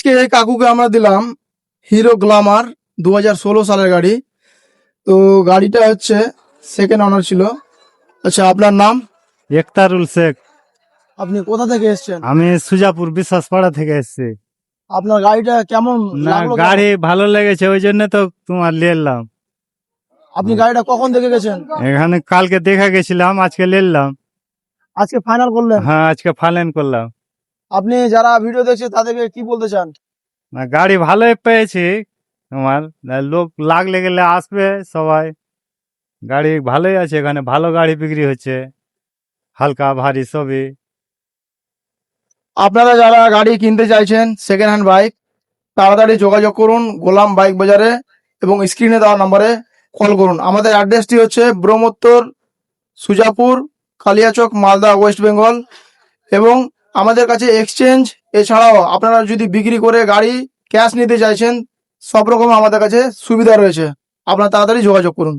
আজকে এই কাকুকে আমরা দিলাম হিরো গ্ল্যামার 2016 সালের গাড়ি। তো গাড়িটা হচ্ছে সেকেন্ড অনার ছিল। আচ্ছা, আপনার নাম? একতারুল শেখ। আপনি কোথা থেকে এসেছেন? আমি সুজাপুর বিশ্বাসপাড়া থেকে এসেছি। আপনার গাড়িটা কেমন না, লাগলো? গাড়ি ভালো লেগেছে, ওই জন্য তো তোমার নিলাম। আপনি গাড়িটা কখন দেখে গেছেন? এখানে কালকে দেখা গেছিলাম, আজকে নিলাম। আজকে ফাইনাল করলেন? হ্যাঁ, আজকে ফাইনাল করলাম। আপনি যারা ভিডিও দেখছে তাদেরকে কি বলতে চান? না, গাড়ি ভালোই পেয়েছি তোমার। লোক লাগলে গেলে আসবে সবাই। গাড়ি ভালোই আছে, এখানে ভালো গাড়ি বিক্রি হচ্ছে, হালকা ভারী সবই। আপনারা যারা গাড়ি কিনতে চাইছেন সেকেন্ড হ্যান্ড বাইক, তাড়াতাড়ি যোগাযোগ করুন গোলাম বাইক বাজারে এবং স্ক্রিনে দেওয়া নম্বরে কল করুন। আমাদের অ্যাড্রেসটি হচ্ছে ব্রহ্মোত্তর, সুজাপুর, কালিয়াচক, মালদা, ওয়েস্ট বেঙ্গল। এবং আমাদের কাছে এক্সচেঞ্জ এছাড়াও আপনারা যদি বিক্রি করে গাড়ি ক্যাশ নিতে চাইছেন, সব রকম আমাদের কাছে সুবিধা রয়েছে। আপনারা তাড়াতাড়ি যোগাযোগ করুন।